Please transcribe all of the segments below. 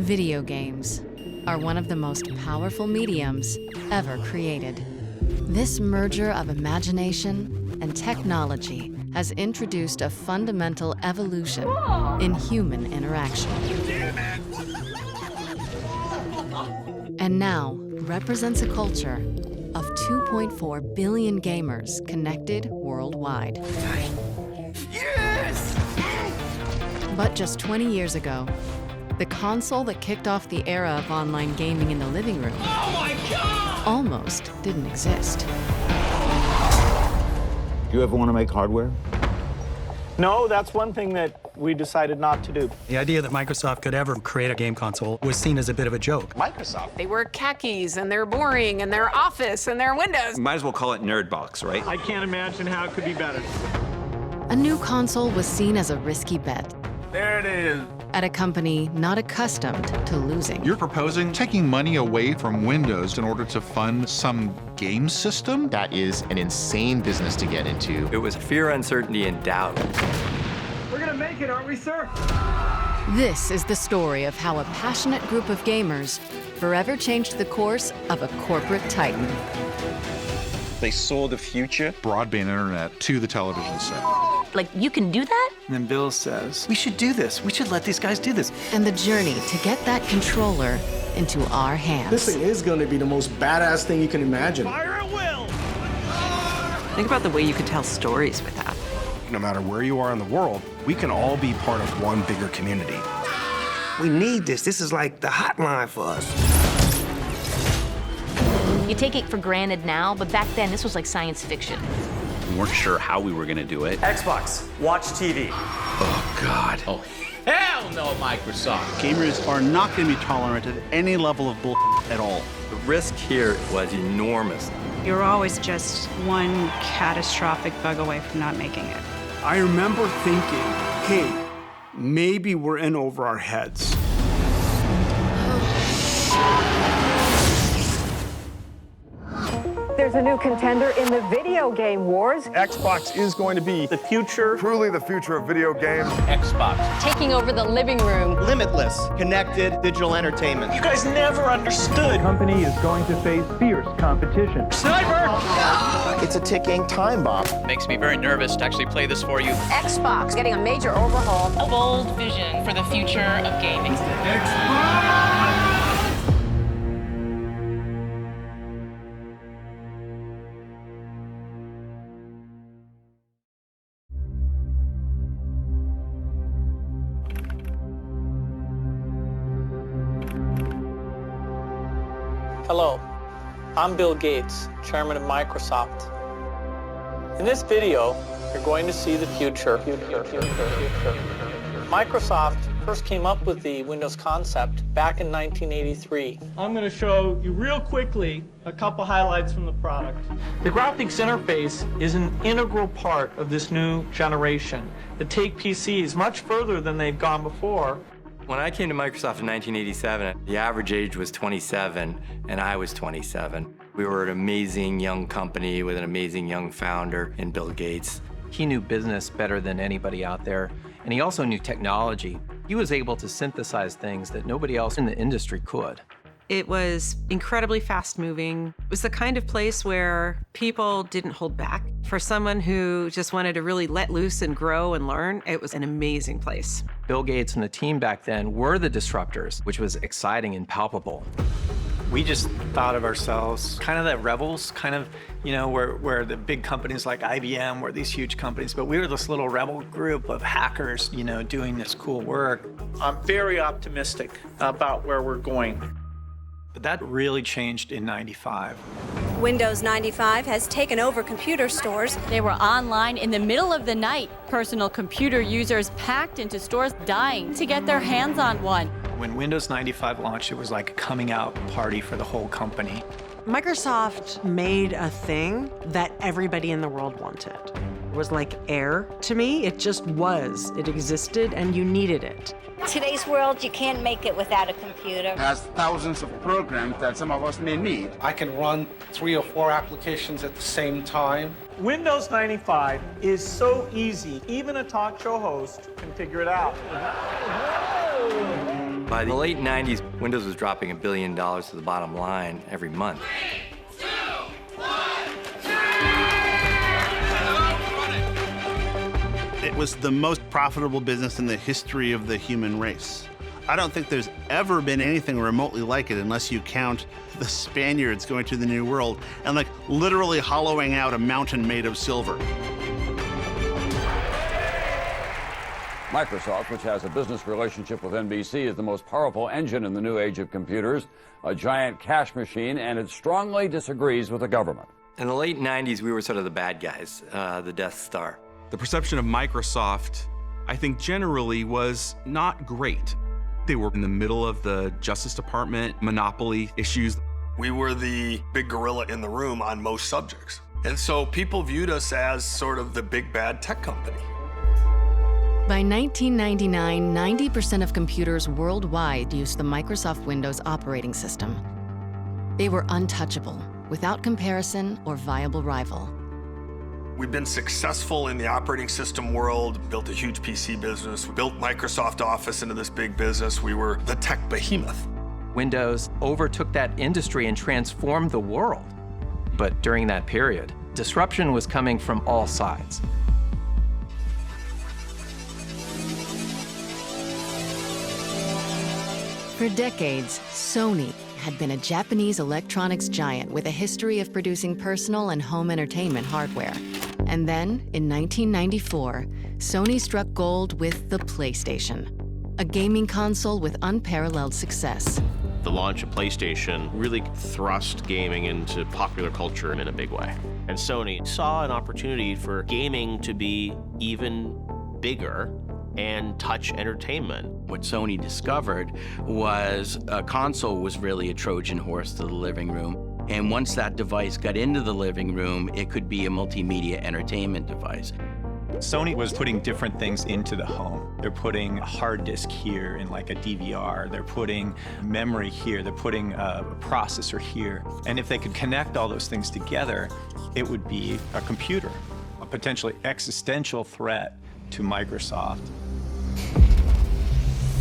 Video games are one of the most powerful mediums ever created. This merger of imagination and technology has introduced a fundamental evolution in human interaction. And now represents a culture of 2.4 billion gamers connected worldwide. Yes! But just 20 years ago, the console that kicked off the era of online gaming in the living room almost didn't exist. Do you ever want to make hardware? No, that's one thing that we decided not to do. The idea that Microsoft could ever create a game console was seen as a bit of a joke. Microsoft? They wear khakis, and they're boring, and they're Office, and they're Windows. Might as well call it Nerdbox, right? I can't imagine how it could be better. A new console was seen as a risky bet There it is. at a company not accustomed to losing. You're proposing taking money away from Windows in order to fund some game system? That is an insane business to get into. It was fear, uncertainty, and doubt. We're gonna make it, aren't we, sir? This is the story of how a passionate group of gamers forever changed the course of a corporate titan. They saw the future. Broadband internet to the television set. Like, you can do that? And then Bill says, we should do this. We should let these guys do this. And the journey to get that controller into our hands. This thing is going to be the most badass thing you can imagine. Fire at will! Think about the way you could tell stories with that. No matter where you are in the world, we can all be part of one bigger community. We need this. This is like the hotline for us. You take it for granted now, but back then, this was like science fiction. We weren't sure how we were going to do it. Xbox, watch TV. Oh, God. Oh, hell no, Microsoft. Gamers are not going to be tolerant of any level of bull at all. The risk here was enormous. You're always just one catastrophic bug away from not making it. I remember thinking, hey, maybe we're in over our heads. There's a new contender in the video game wars. Xbox is going to be the future. Truly the future of video games. Xbox. Taking over the living room. Limitless, connected digital entertainment. You guys never understood. The company is going to face fierce competition. Sniper! It's a ticking time bomb. Makes me very nervous to actually play this for you. Xbox getting a major overhaul. A bold vision for the future of gaming. Hello, I'm Bill Gates, chairman of Microsoft. In this video, you're going to see the future. Microsoft first came up with the Windows concept back in 1983. I'm going to show you real quickly a couple highlights from the product. The graphics interface is an integral part of this new generation that take PCs much further than they've gone before. When I came to Microsoft in 1987, the average age was 27, and I was 27. We were an amazing young company with an amazing young founder in Bill Gates. He knew business better than anybody out there, and he also knew technology. He was able to synthesize things that nobody else in the industry could. It was incredibly fast-moving. It was the kind of place where people didn't hold back. For someone who just wanted to really let loose and grow and learn, it was an amazing place. Bill Gates and the team back then were the disruptors, which was exciting and palpable. We just thought of ourselves kind of the rebels, kind of, you know, where the big companies like IBM were these huge companies, but we were this little rebel group of hackers, you know, doing this cool work. I'm very optimistic about where we're going. But that really changed in '95. Windows 95 has taken over computer stores. They were online in the middle of the night. Personal computer users packed into stores dying to get their hands on one. When Windows 95 launched, it was like a coming out party for the whole company. Microsoft made a thing that everybody in the world wanted. It was like air to me. It just was. It existed, and you needed it. Today's world, you can't make it without a computer. It has thousands of programs that some of us may need. I can run 3 or 4 applications at the same time. Windows 95 is so easy, even a talk show host can figure it out. By the late 90s, Windows was dropping $1 billion to the bottom line every month. It was the most profitable business in the history of the human race. I don't think there's ever been anything remotely like it unless you count the Spaniards going to the New World and like literally hollowing out a mountain made of silver. Microsoft, which has a business relationship with NBC, is the most powerful engine in the new age of computers, a giant cash machine, and it strongly disagrees with the government. In the late 90s, we were sort of the bad guys, the Death Star. The perception of Microsoft, I think generally, was not great. They were in the middle of the Justice Department monopoly issues. We were the big gorilla in the room on most subjects. And so people viewed us as sort of the big bad tech company. By 1999, 90% of computers worldwide used the Microsoft Windows operating system. They were untouchable, without comparison or viable rival. We've been successful in the operating system world, built a huge PC business, we built Microsoft Office into this big business. We were the tech behemoth. Windows overtook that industry and transformed the world. But during that period, disruption was coming from all sides. For decades, Sony had been a Japanese electronics giant with a history of producing personal and home entertainment hardware. And then, in 1994, Sony struck gold with the PlayStation, a gaming console with unparalleled success. The launch of PlayStation really thrust gaming into popular culture in a big way. And Sony saw an opportunity for gaming to be even bigger and touch entertainment. What Sony discovered was a console was really a Trojan horse to the living room. And once that device got into the living room, it could be a multimedia entertainment device. Sony was putting different things into the home. They're putting a hard disk here in like a DVR. They're putting memory here. They're putting a processor here. And if they could connect all those things together, it would be a computer, a potentially existential threat to Microsoft.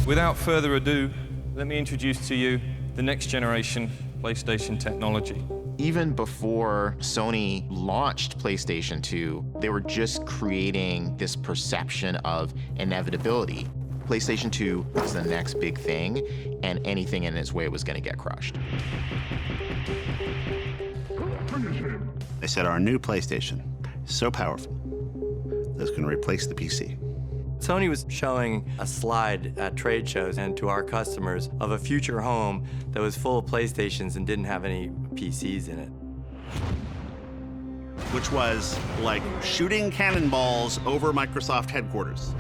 Without further ado, let me introduce to you the next generation PlayStation technology. Even before Sony launched PlayStation 2, they were just creating this perception of inevitability. PlayStation 2 was the next big thing, and anything in its way was going to get crushed. They said our new PlayStation is so powerful that it's going to replace the PC. Sony was showing a slide at trade shows and to our customers of a future home that was full of PlayStations and didn't have any PCs in it. Which was like shooting cannonballs over Microsoft headquarters.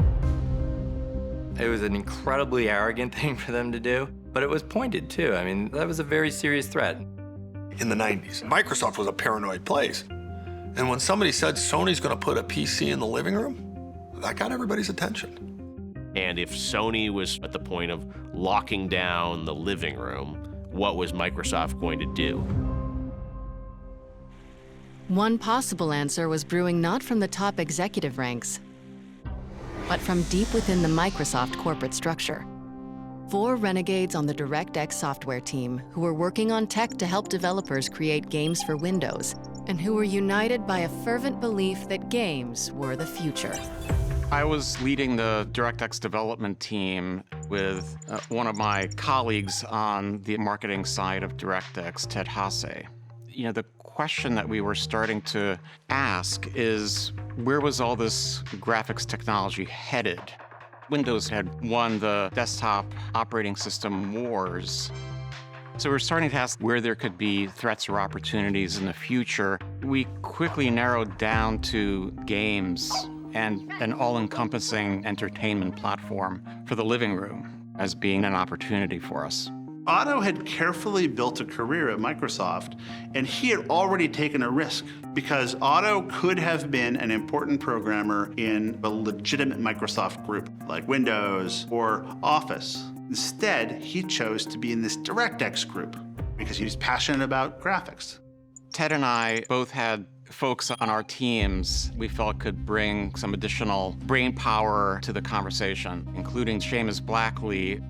It was an incredibly arrogant thing for them to do, but it was pointed too. I mean, that was a very serious threat. In the 90s, Microsoft was a paranoid place. And when somebody said Sony's going to put a PC in the living room, that got everybody's attention. And if Sony was at the point of locking down the living room, what was Microsoft going to do? One possible answer was brewing not from the top executive ranks, but from deep within the Microsoft corporate structure. 4 renegades on the DirectX software team who were working on tech to help developers create games for Windows, and who were united by a fervent belief that games were the future. I was leading the DirectX development team with one of my colleagues on the marketing side of DirectX, Ted Hasse. You know, the question that we were starting to ask is, where was all this graphics technology headed? Windows had won the desktop operating system wars. So we're starting to ask where there could be threats or opportunities in the future. We quickly narrowed down to games and an all-encompassing entertainment platform for the living room as being an opportunity for us. Otto had carefully built a career at Microsoft, and he had already taken a risk because Otto could have been an important programmer in a legitimate Microsoft group like Windows or Office. Instead, he chose to be in this DirectX group because he was passionate about graphics. Ted and I both had folks on our teams we felt could bring some additional brain power to the conversation, including Seamus Blackley.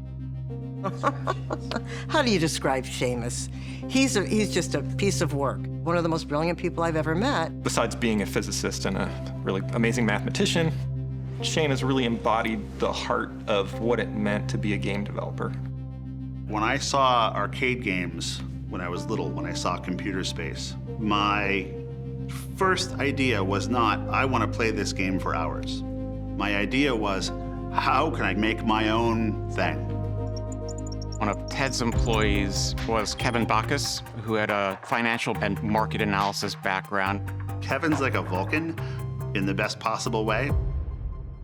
How do you describe Seamus? He's just a piece of work. One of the most brilliant people I've ever met. Besides being a physicist and a really amazing mathematician, Shane has really embodied the heart of what it meant to be a game developer. When I saw arcade games when I was little, when I saw Computer Space, my first idea was not, I want to play this game for hours. My idea was, how can I make my own thing? One of Ted's employees was Kevin Bacchus, who had a financial and market analysis background. Kevin's like a Vulcan in the best possible way.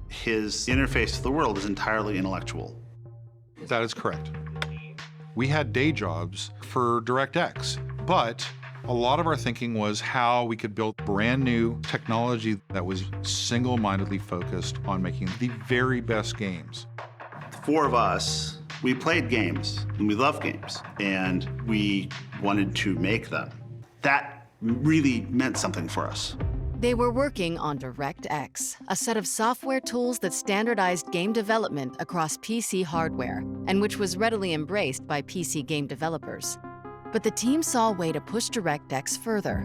His interface to the world is entirely intellectual. That is correct. We had day jobs for DirectX, but a lot of our thinking was how we could build brand new technology that was single-mindedly focused on making the very best games. The four of us, we played games, and we loved games, and we wanted to make them. That really meant something for us. They were working on DirectX, a set of software tools that standardized game development across PC hardware, and which was readily embraced by PC game developers. But the team saw a way to push DirectX further,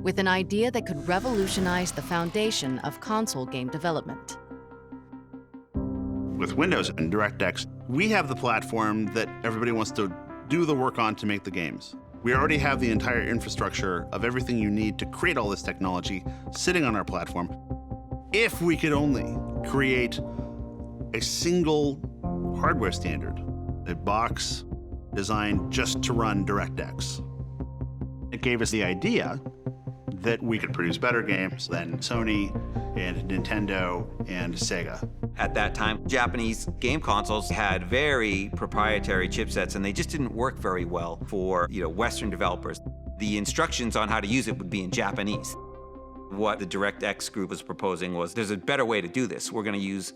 with an idea that could revolutionize the foundation of console game development. With Windows and DirectX, we have the platform that everybody wants to do the work on to make the games. We already have the entire infrastructure of everything you need to create all this technology sitting on our platform. If we could only create a single hardware standard, a box designed just to run DirectX. It gave us the idea that we could produce better games than Sony and Nintendo and Sega. At that time, Japanese game consoles had very proprietary chipsets, and they just didn't work very well for, Western developers. The instructions on how to use it would be in Japanese. What the DirectX group was proposing was, there's a better way to do this. We're going to use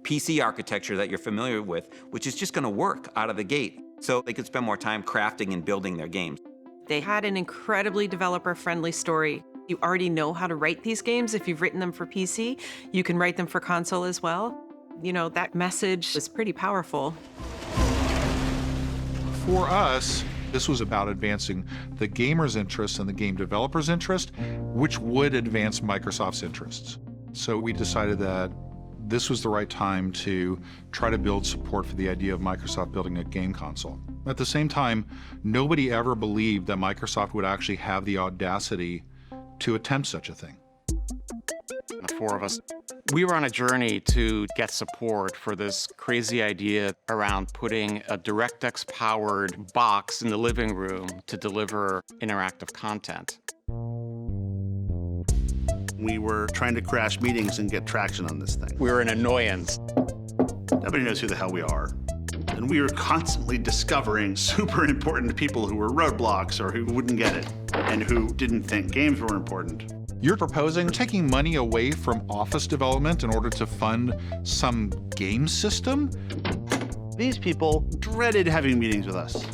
PC architecture that you're familiar with, which is just going to work out of the gate, so they could spend more time crafting and building their games. They had an incredibly developer-friendly story. You already know how to write these games. If you've written them for PC, you can write them for console as well. That message is pretty powerful. For us, this was about advancing the gamer's interest and the game developer's interest, which would advance Microsoft's interests. So we decided that this was the right time to try to build support for the idea of Microsoft building a game console. At the same time, nobody ever believed that Microsoft would actually have the audacity to attempt such a thing. The four of us, we were on a journey to get support for this crazy idea around putting a DirectX-powered box in the living room to deliver interactive content. We were trying to crash meetings and get traction on this thing. We were an annoyance. Nobody knows who the hell we are. And we were constantly discovering super important people who were roadblocks or who wouldn't get it and who didn't think games were important. You're proposing taking money away from office development in order to fund some game system? These people dreaded having meetings with us.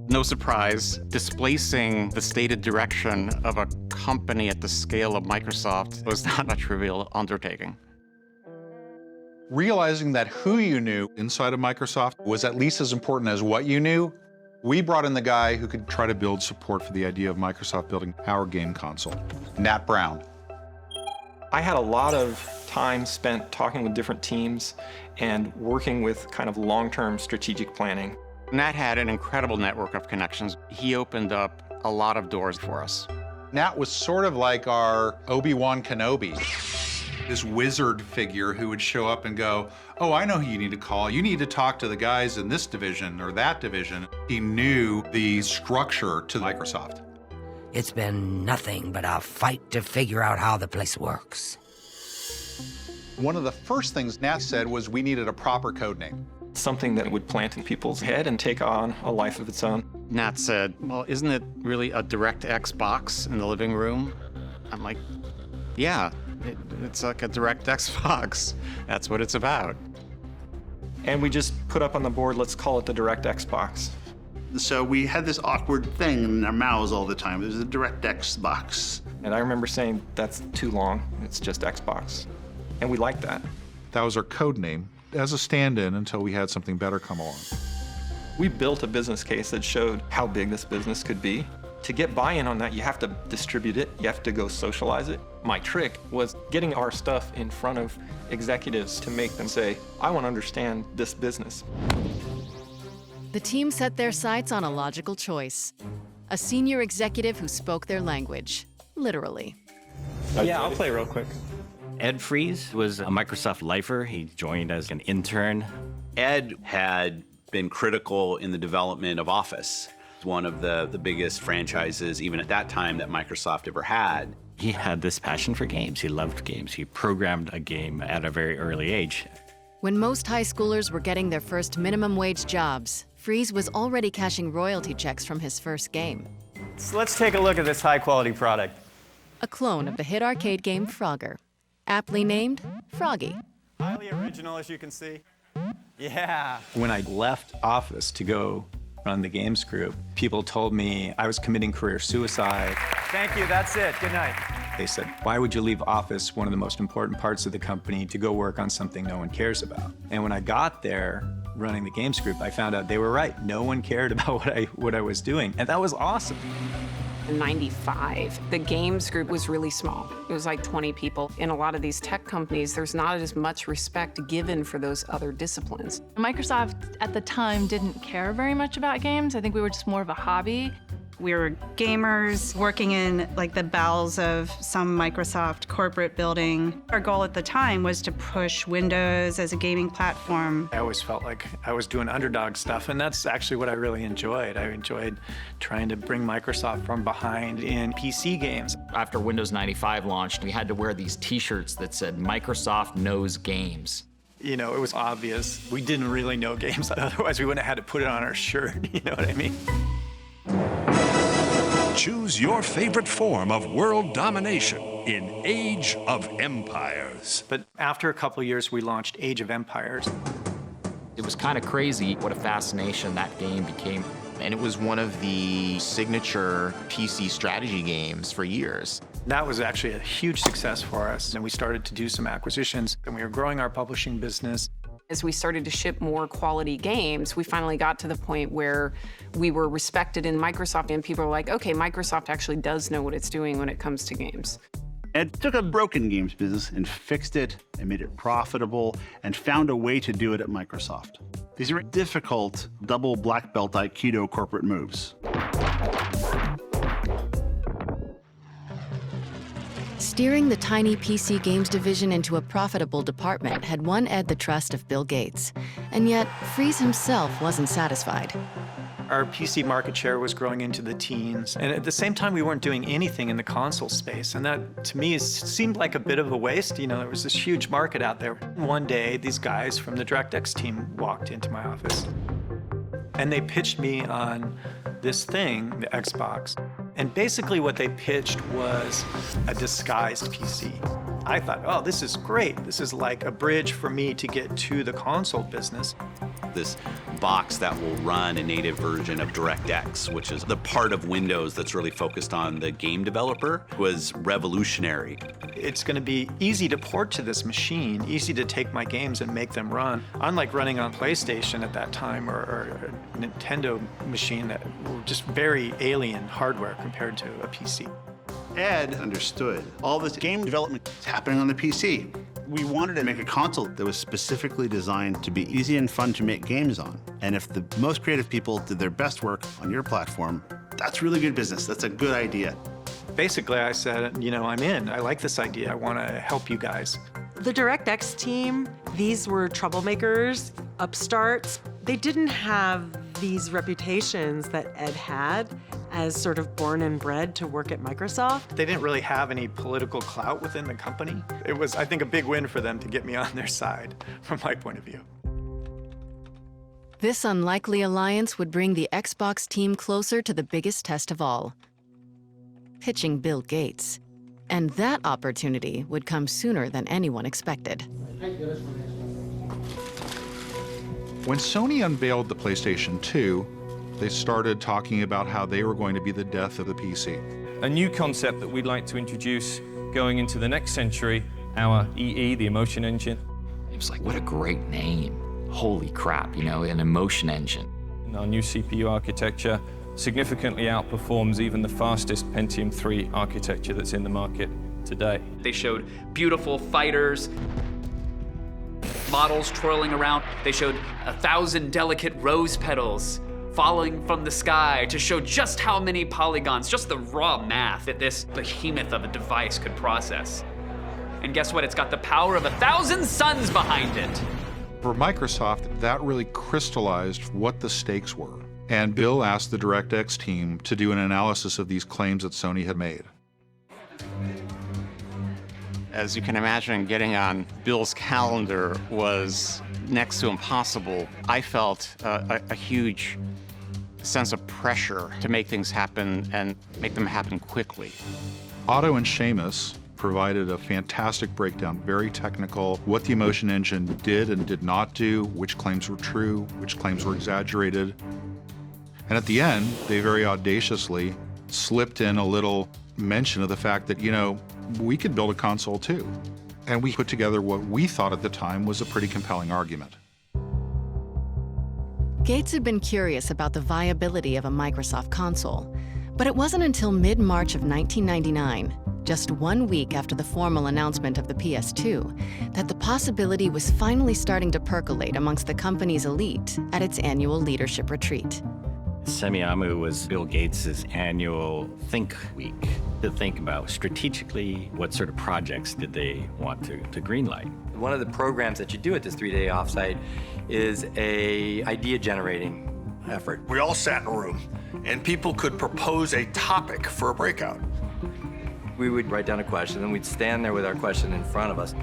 No surprise, displacing the stated direction of a company at the scale of Microsoft was not a trivial undertaking. Realizing that who you knew inside of Microsoft was at least as important as what you knew, we brought in the guy who could try to build support for the idea of Microsoft building our game console, Nat Brown. I had a lot of time spent talking with different teams and working with kind of long-term strategic planning. Nat had an incredible network of connections. He opened up a lot of doors for us. Nat was sort of like our Obi-Wan Kenobi. This wizard figure who would show up and go, oh, I know who you need to call. You need to talk to the guys in this division or that division. He knew the structure to Microsoft. It's been nothing but a fight to figure out how the place works. One of the first things Nat said was we needed a proper code name. Something that would plant in people's head and take on a life of its own. Nat said, well, isn't it really a DirectX box in the living room? I'm like, yeah. It's like a DirectX box. That's what it's about. And we just put up on the board, let's call it the DirectX box. So we had this awkward thing in our mouths all the time. It was a DirectX box. And I remember saying, that's too long. It's just Xbox. And we liked that. That was our code name as a stand-in until we had something better come along. We built a business case that showed how big this business could be. To get buy-in on that, you have to distribute it, you have to go socialize it. My trick was getting our stuff in front of executives to make them say, I want to understand this business. The team set their sights on a logical choice. A senior executive who spoke their language, literally. Yeah, I'll play real quick. Ed Fries was a Microsoft lifer. He joined as an intern. Ed had been critical in the development of Office, one of the biggest franchises, even at that time, that Microsoft ever had. He had this passion for games. He loved games. He programmed a game at a very early age. When most high schoolers were getting their first minimum wage jobs, Fries was already cashing royalty checks from his first game. So let's take a look at this high-quality product. A clone of the hit arcade game Frogger, aptly named Froggy. Highly original, as you can see. Yeah. When I left Office to go run the games group, people told me I was committing career suicide. Thank you, that's it. Good night. They said, why would you leave Office, one of the most important parts of the company, to go work on something no one cares about? And when I got there, running the games group, I found out they were right. No one cared about what I was doing, and that was awesome. In '95, the games group was really small. It was like 20 people. In a lot of these tech companies, there's not as much respect given for those other disciplines. Microsoft at the time didn't care very much about games. I think we were just more of a hobby. We were gamers working in like the bowels of some Microsoft corporate building. Our goal at the time was to push Windows as a gaming platform. I always felt like I was doing underdog stuff, and that's actually what I really enjoyed. I enjoyed trying to bring Microsoft from behind in PC games. After Windows 95 launched, we had to wear these t-shirts that said, Microsoft knows games. You know, it was obvious we didn't really know games, otherwise we wouldn't have had to put it on our shirt, you know what I mean? Choose your favorite form of world domination in Age of Empires. But after a couple of years, we launched Age of Empires. It was kind of crazy what a fascination that game became. And it was one of the signature PC strategy games for years. That was actually a huge success for us, and we started to do some acquisitions, and we were growing our publishing business. As we started to ship more quality games, we finally got to the point where we were respected in Microsoft, and people were like, okay, Microsoft actually does know what it's doing when it comes to games. Ed took a broken games business and fixed it and made it profitable and found a way to do it at Microsoft. These are difficult double black belt Aikido corporate moves. Steering the tiny PC games division into a profitable department had won Ed the trust of Bill Gates. And yet, Fries himself wasn't satisfied. Our PC market share was growing into the teens, and at the same time, we weren't doing anything in the console space, and that, to me, seemed like a bit of a waste. You know, there was this huge market out there. One day, these guys from the DirectX team walked into my office, and they pitched me on this thing, the Xbox, and basically what they pitched was a disguised PC. I thought, oh, this is great. This is like a bridge for me to get to the console business. This box that will run a native version of DirectX, which is the part of Windows that's really focused on the game developer, was revolutionary. It's going to be easy to port to this machine, easy to take my games and make them run. Unlike running on PlayStation at that time or a Nintendo machine that were just very alien hardware compared to a PC. Ed understood all this game development is happening on the PC. We wanted to make a console that was specifically designed to be easy and fun to make games on. And if the most creative people did their best work on your platform, that's really good business. That's a good idea. Basically, I said, you know, I'm in. I like this idea. I want to help you guys. The DirectX team, these were troublemakers, upstarts. They didn't have these reputations that Ed had as sort of born and bred to work at Microsoft. They didn't really have any political clout within the company. It was, I think, a big win for them to get me on their side, from my point of view. This unlikely alliance would bring the Xbox team closer to the biggest test of all, pitching Bill Gates. And that opportunity would come sooner than anyone expected. When Sony unveiled the PlayStation 2, they started talking about how they were going to be the death of the PC. A new concept that we'd like to introduce going into the next century, our EE, the Emotion Engine. was like, what a great name. Holy crap, you know, an emotion engine. And our new CPU architecture significantly outperforms even the fastest Pentium 3 architecture that's in the market today. They showed beautiful fighters, models twirling around. They showed 1,000 delicate rose petals falling from the sky to show just how many polygons, just the raw math that this behemoth of a device could process. And guess what? It's got the power of 1,000 suns behind it. For Microsoft, that really crystallized what the stakes were. And Bill asked the DirectX team to do an analysis of these claims that Sony had made. As you can imagine, getting on Bill's calendar was next to impossible. I felt a huge sense of pressure to make things happen and make them happen quickly. Otto and Seamus provided a fantastic breakdown, very technical, what the emotion engine did and did not do, which claims were true, which claims were exaggerated. And at the end, they very audaciously slipped in a little mention of the fact that, you know, we could build a console too. And we put together what we thought at the time was a pretty compelling argument. Gates had been curious about the viability of a Microsoft console, but it wasn't until mid-March of 1999, just 1 week after the formal announcement of the PS2, that the possibility was finally starting to percolate amongst the company's elite at its annual leadership retreat. Semiamu was Bill Gates' annual Think Week to think about strategically what sort of projects did they want to greenlight. One of the programs that you do at this 3-day offsite is a idea generating effort. We all sat in a room, and people could propose a topic for a breakout. We would write down a question, and we'd stand there with our question in front of us.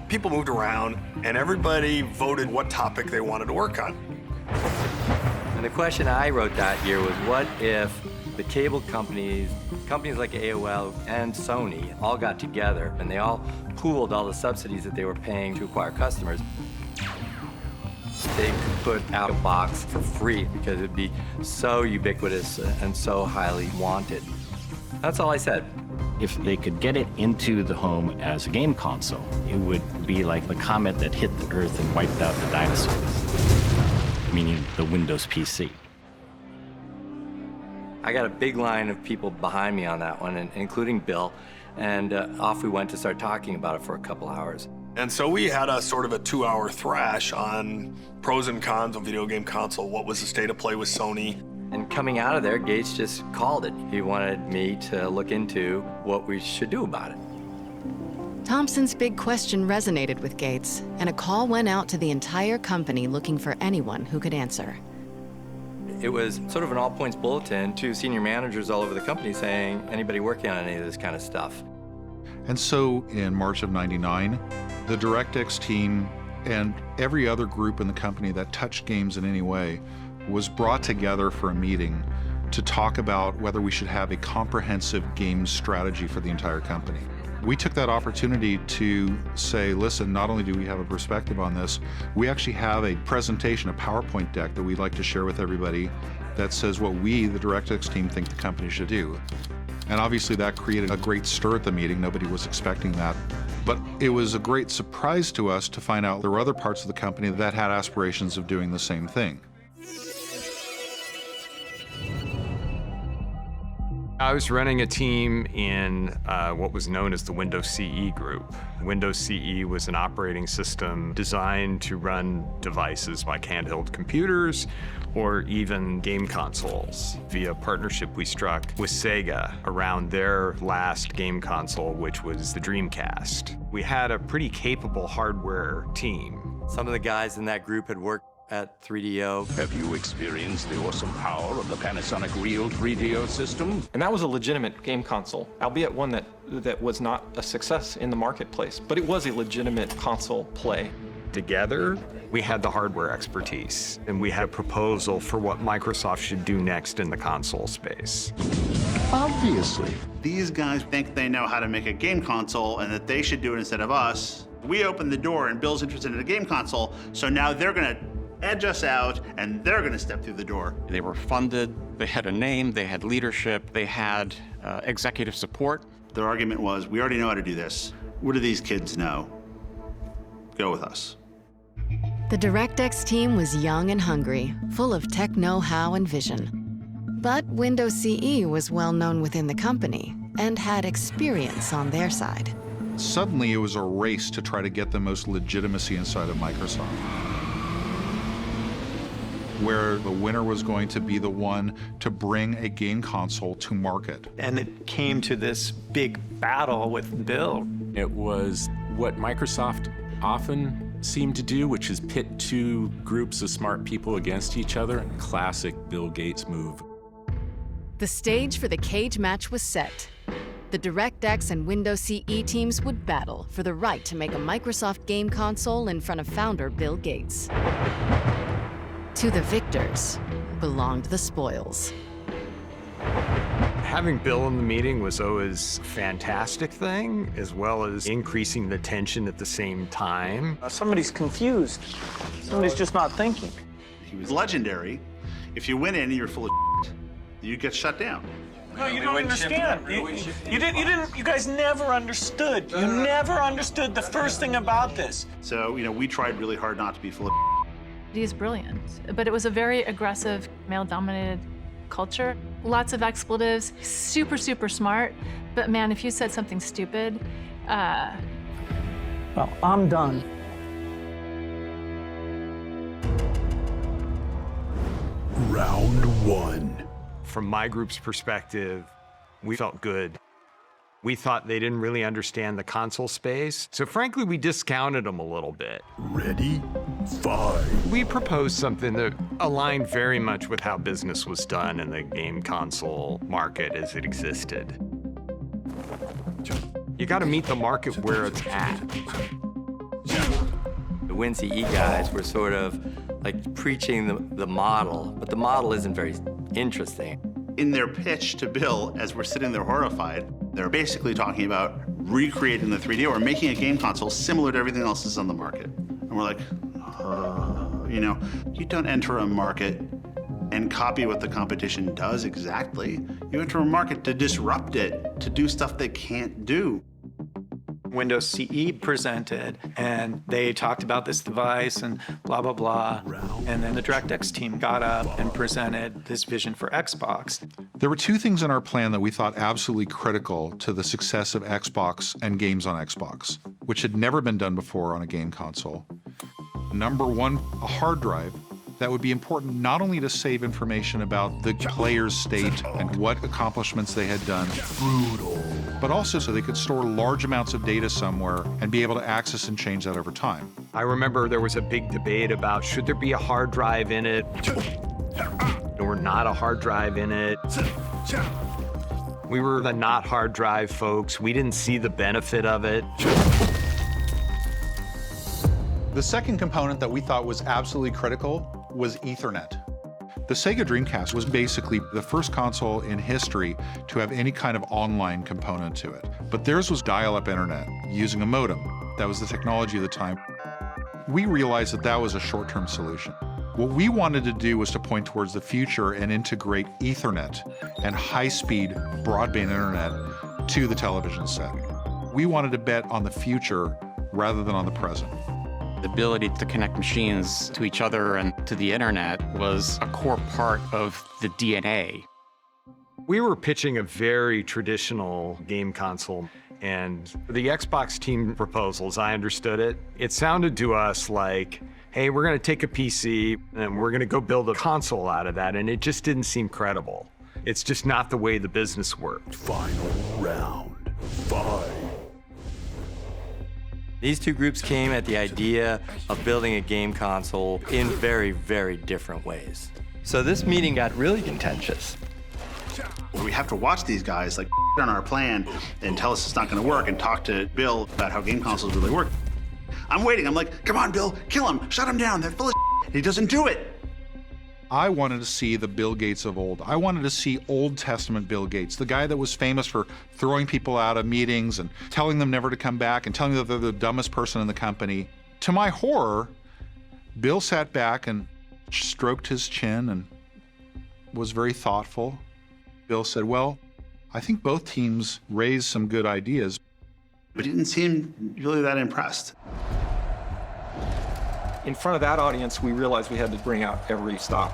People moved around, and everybody voted what topic they wanted to work on. And the question I wrote that year was, what if the cable companies like AOL and Sony all got together and they all pooled all the subsidies that they were paying to acquire customers? They could put out a box for free because it would be so ubiquitous and so highly wanted. That's all I said. If they could get it into the home as a game console, it would be like the comet that hit the Earth and wiped out the dinosaurs, meaning the Windows PC. I got a big line of people behind me on that one, including Bill, and off we went to start talking about it for a couple hours. And so we had a sort of a 2-hour thrash on pros and cons of video game console. What was the state of play with Sony? And coming out of there, Gates just called it. He wanted me to look into what we should do about it. Thompson's big question resonated with Gates, and a call went out to the entire company looking for anyone who could answer. It was sort of an all-points bulletin to senior managers all over the company saying, anybody working on any of this kind of stuff? And so in March of '99, the DirectX team and every other group in the company that touched games in any way was brought together for a meeting to talk about whether we should have a comprehensive games strategy for the entire company. We took that opportunity to say, listen, not only do we have a perspective on this, we actually have a presentation, a PowerPoint deck that we'd like to share with everybody that says what we, the DirectX team, think the company should do. And obviously that created a great stir at the meeting. Nobody was expecting that. But it was a great surprise to us to find out there were other parts of the company that had aspirations of doing the same thing. I was running a team in what was known as the Windows CE group. Windows CE was an operating system designed to run devices like handheld computers or even game consoles via a partnership we struck with Sega around their last game console, which was the Dreamcast. We had a pretty capable hardware team. Some of the guys in that group had worked at 3DO. Have you experienced the awesome power of the Panasonic Real 3DO system? And that was a legitimate game console, albeit one that was not a success in the marketplace, but it was a legitimate console play. Together, we had the hardware expertise, and we had a proposal for what Microsoft should do next in the console space. Obviously. These guys think they know how to make a game console and that they should do it instead of us. We opened the door and Bill's interested in a game console, so now they're gonna edge us out and they're gonna step through the door. They were funded, they had a name, they had leadership, they had executive support. Their argument was, we already know how to do this. What do these kids know? go with us. The DirectX team was young and hungry, full of tech know-how and vision. But Windows CE was well known within the company and had experience on their side. Suddenly, it was a race to try to get the most legitimacy inside of Microsoft, where the winner was going to be the one to bring a game console to market. And it came to this big battle with Bill. It was what Microsoft often seemed to do, which is pit two groups of smart people against each other. Classic Bill Gates move. The stage for the cage match was set. The DirectX and Windows CE teams would battle for the right to make a Microsoft game console in front of founder Bill Gates. To the victors belonged the spoils. Having Bill in the meeting was always a fantastic thing, as well as increasing the tension at the same time. Somebody's confused. Somebody's just not thinking. He was legendary. If you went in and you're full of shit, you get shut down. No, you don't understand. You guys never understood. You never understood the first thing about this. So, we tried really hard not to be full of He is brilliant, but it was a very aggressive, male-dominated culture. Lots of expletives, super, super smart, but man, if you said something stupid, Well, I'm done. Round one. From my group's perspective, we felt good. We thought they didn't really understand the console space, so frankly, we discounted them a little bit. Ready? Five. We proposed something that aligned very much with how business was done in the game console market as it existed. You gotta meet the market where it's at. The WinCE guys were sort of like preaching the model, but the model isn't very interesting. In their pitch to Bill, as we're sitting there horrified, they're basically talking about recreating the 3D or making a game console similar to everything else that's on the market. And we're like, you don't enter a market and copy what the competition does exactly. You enter a market to disrupt it, to do stuff they can't do. Windows CE presented, and they talked about this device and blah, blah, blah. And then the DirectX team got up and presented this vision for Xbox. There were two things in our plan that we thought absolutely critical to the success of Xbox and games on Xbox, which had never been done before on a game console. Number one, a hard drive that would be important not only to save information about the player's state and what accomplishments they had done, but also so they could store large amounts of data somewhere and be able to access and change that over time. I remember there was a big debate about should there be a hard drive in it or not a hard drive in it. We were the not hard drive folks. We didn't see the benefit of it. The second component that we thought was absolutely critical was Ethernet. The Sega Dreamcast was basically the first console in history to have any kind of online component to it. But theirs was dial-up internet using a modem. That was the technology of the time. We realized that that was a short-term solution. What we wanted to do was to point towards the future and integrate Ethernet and high-speed broadband internet to the television set. We wanted to bet on the future rather than on the present. The ability to connect machines to each other and to the internet was a core part of the DNA. We were pitching a very traditional game console, and the Xbox team proposals, I understood it. It sounded to us like, hey, we're gonna take a PC and we're gonna go build a console out of that, and it just didn't seem credible. It's just not the way the business worked. Final round, 5. These two groups came at the idea of building a game console in very, very different ways. So this meeting got really contentious. We have to watch these guys like on our plan and tell us it's not gonna work and talk to Bill about how game consoles really work. I'm waiting, I'm like, come on, Bill, kill him, shut him down, they're full of He doesn't do it. I wanted to see the Bill Gates of old. I wanted to see Old Testament Bill Gates, the guy that was famous for throwing people out of meetings and telling them never to come back and telling them that they're the dumbest person in the company. To my horror, Bill sat back and stroked his chin and was very thoughtful. Bill said, well, I think both teams raised some good ideas. But he didn't seem really that impressed. In front of that audience, we realized we had to bring out every stop.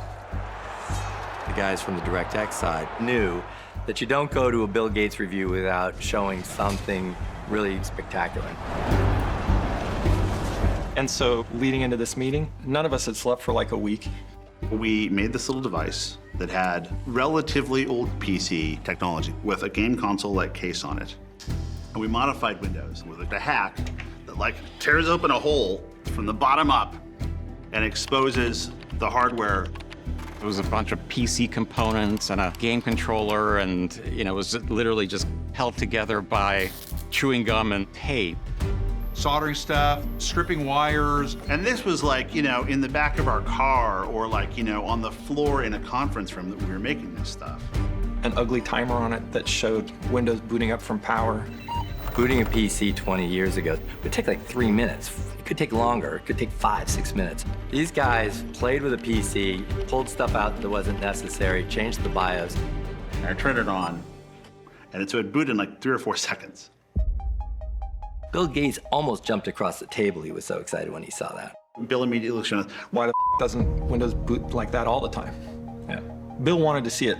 The guys from the DirectX side knew that you don't go to a Bill Gates review without showing something really spectacular. And so leading into this meeting, none of us had slept for like a week. We made this little device that had relatively old PC technology with a game console-like case on it. And we modified Windows with a hack that like tears open a hole from the bottom up and exposes the hardware. It was a bunch of PC components and a game controller, and it was literally just held together by chewing gum and tape. Soldering stuff, stripping wires. And this was like, in the back of our car or like, on the floor in a conference room that we were making this stuff. An ugly timer on it that showed Windows booting up from power. Booting a PC 20 years ago would take like 3 minutes. It could take longer. It could take 5-6 minutes. These guys played with a PC, pulled stuff out that wasn't necessary, changed the BIOS. And I turned it on, and so it booted in like 3 or 4 seconds. Bill Gates almost jumped across the table. He was so excited when he saw that. Bill immediately looked at us. Why the doesn't Windows boot like that all the time? Yeah. Bill wanted to see it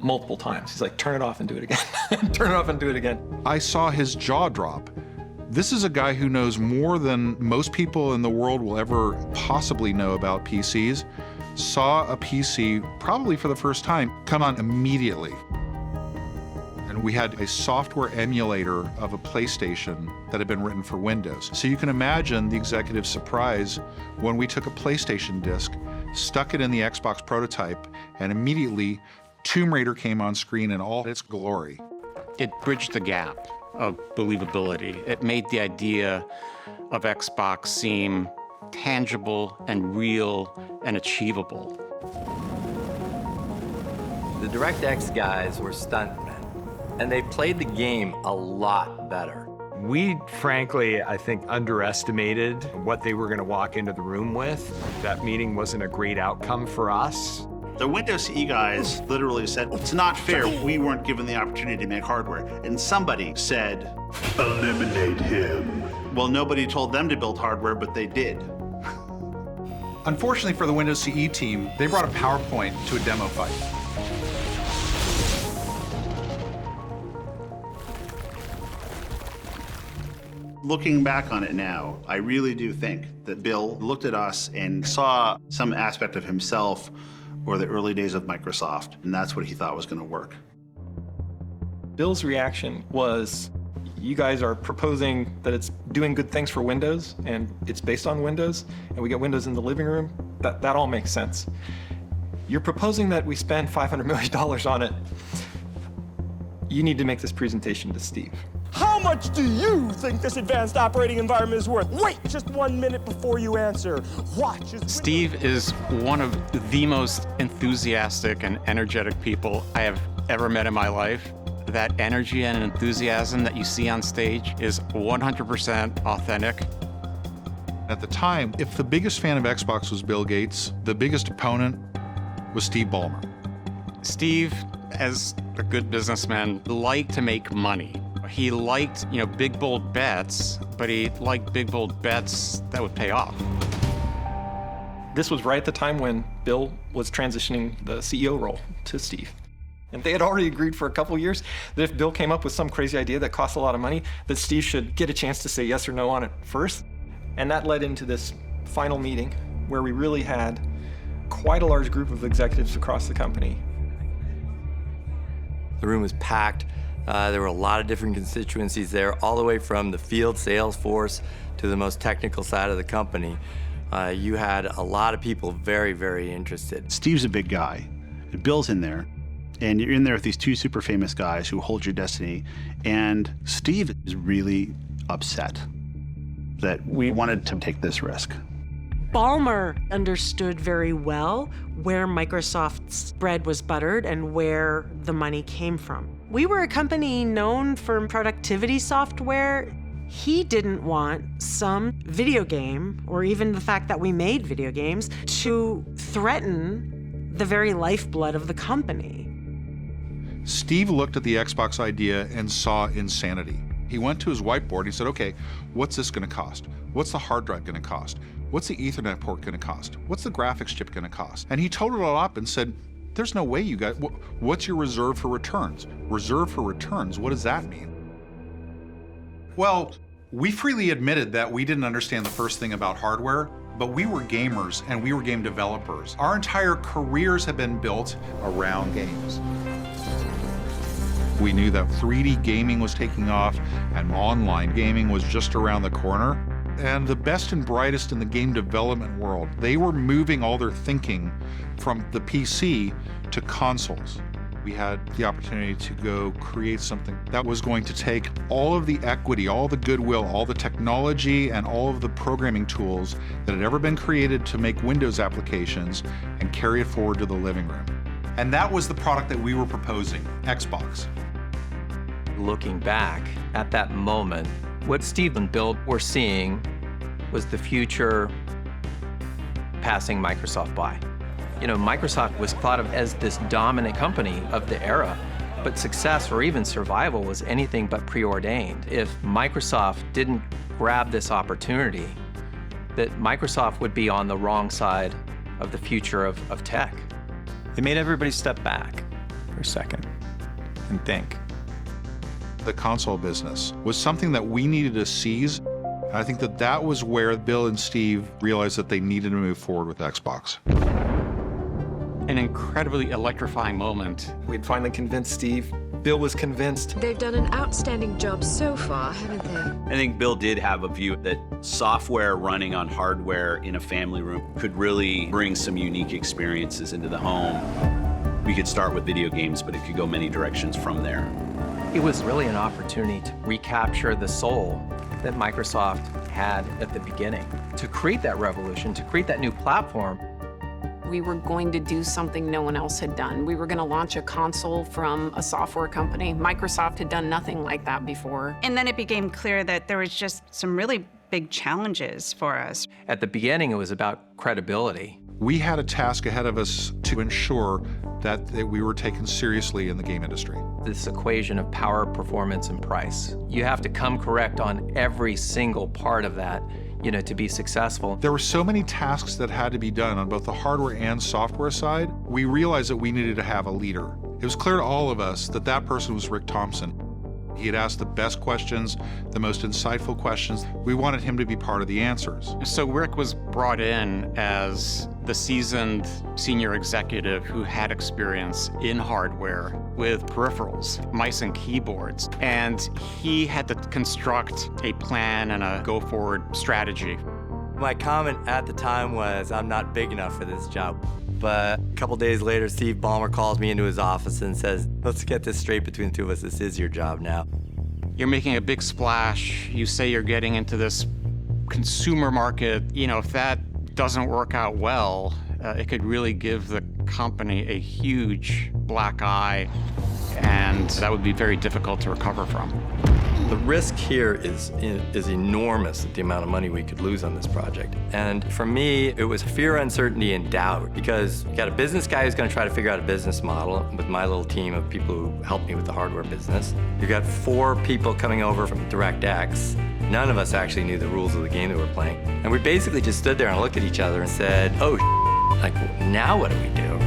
multiple times. He's like, turn it off and do it again. Turn it off and do it again. I saw his jaw drop. This is a guy who knows more than most people in the world will ever possibly know about PCs. Saw a PC, probably for the first time, come on immediately. And we had a software emulator of a PlayStation that had been written for Windows. So you can imagine the executive's surprise when we took a PlayStation disc, stuck it in the Xbox prototype, and immediately Tomb Raider came on screen in all its glory. It bridged the gap of believability. It made the idea of Xbox seem tangible and real and achievable. The DirectX guys were stuntmen, and they played the game a lot better. We, frankly, I think, underestimated what they were going to walk into the room with. That meeting wasn't a great outcome for us. The Windows CE guys literally said, it's not fair, we weren't given the opportunity to make hardware. And somebody said, eliminate him. Well, nobody told them to build hardware, but they did. Unfortunately for the Windows CE team, they brought a PowerPoint to a demo fight. Looking back on it now, I really do think that Bill looked at us and saw some aspect of himself or the early days of Microsoft, and that's what he thought was going to work. Bill's reaction was, you guys are proposing that it's doing good things for Windows, and it's based on Windows, and we get Windows in the living room. That all makes sense. You're proposing that we spend $500 million on it. You need to make this presentation to Steve. How much do you think this advanced operating environment is worth? Wait just 1 minute before you answer. Watch as Steve is one of the most enthusiastic and energetic people I have ever met in my life. That energy and enthusiasm that you see on stage is 100% authentic. At the time, if the biggest fan of Xbox was Bill Gates, the biggest opponent was Steve Ballmer. Steve, as a good businessman, liked to make money. He liked, big, bold bets, but he liked big, bold bets that would pay off. This was right at the time when Bill was transitioning the CEO role to Steve. And they had already agreed for a couple years that if Bill came up with some crazy idea that cost a lot of money, that Steve should get a chance to say yes or no on it first. And that led into this final meeting where we really had quite a large group of executives across the company. The room was packed. There were a lot of different constituencies there, all the way from the field sales force to the most technical side of the company. You had a lot of people very, very interested. Steve's a big guy. Bill's in there, and you're in there with these two super famous guys who hold your destiny, and Steve is really upset that we wanted to take this risk. Ballmer understood very well where Microsoft's bread was buttered and where the money came from. We were a company known for productivity software. He didn't want some video game, or even the fact that we made video games, to threaten the very lifeblood of the company. Steve looked at the Xbox idea and saw insanity. He went to his whiteboard and he said, okay, what's this going to cost? What's the hard drive going to cost? What's the Ethernet port going to cost? What's the graphics chip going to cost? And he totaled it all up and said, there's no way you guys, what's your reserve for returns? Reserve for returns, what does that mean? Well, we freely admitted that we didn't understand the first thing about hardware, but we were gamers and we were game developers. Our entire careers have been built around games. We knew that 3D gaming was taking off and online gaming was just around the corner. And the best and brightest in the game development world, they were moving all their thinking from the PC to consoles. We had the opportunity to go create something that was going to take all of the equity, all the goodwill, all the technology, and all of the programming tools that had ever been created to make Windows applications and carry it forward to the living room. And that was the product that we were proposing, Xbox. Looking back at that moment, what Steve and Bill were seeing was the future passing Microsoft by. You know, Microsoft was thought of as this dominant company of the era, but success or even survival was anything but preordained. If Microsoft didn't grab this opportunity, that Microsoft would be on the wrong side of the future of tech. It made everybody step back for a second and think. The console business was something that we needed to seize. I think that that was where Bill and Steve realized that they needed to move forward with Xbox. An incredibly electrifying moment. We'd finally convinced Steve. Bill was convinced. They've done an outstanding job so far, haven't they? I think Bill did have a view that software running on hardware in a family room could really bring some unique experiences into the home. We could start with video games, but it could go many directions from there. It was really an opportunity to recapture the soul that Microsoft had at the beginning, to create that revolution, to create that new platform. We were going to do something no one else had done. We were going to launch a console from a software company. Microsoft had done nothing like that before. And then it became clear that there was just some really big challenges for us. At the beginning, it was about credibility. We had a task ahead of us to ensure that we were taken seriously in the game industry. This equation of power, performance, and price. You have to come correct on every single part of that, you know, to be successful. There were so many tasks that had to be done on both the hardware and software side. We realized that we needed to have a leader. It was clear to all of us that that person was Rick Thompson. He had asked the best questions, the most insightful questions. We wanted him to be part of the answers. So Rick was brought in as the seasoned senior executive who had experience in hardware with peripherals, mice and keyboards. And he had to construct a plan and a go-forward strategy. My comment at the time was, I'm not big enough for this job. But a couple days later, Steve Ballmer calls me into his office and says, let's get this straight between the two of us. This is your job now. You're making a big splash. You say you're getting into this consumer market. You know, if that doesn't work out well, it could really give the company a huge black eye, and that would be very difficult to recover from. The risk here is enormous, the amount of money we could lose on this project. And for me, it was fear, uncertainty, and doubt, because you got a business guy who's going to try to figure out a business model with my little team of people who helped me with the hardware business. You got 4 people coming over from DirectX. None of us actually knew the rules of the game that we're playing. And we basically just stood there and looked at each other and said, oh, like, now what do we do?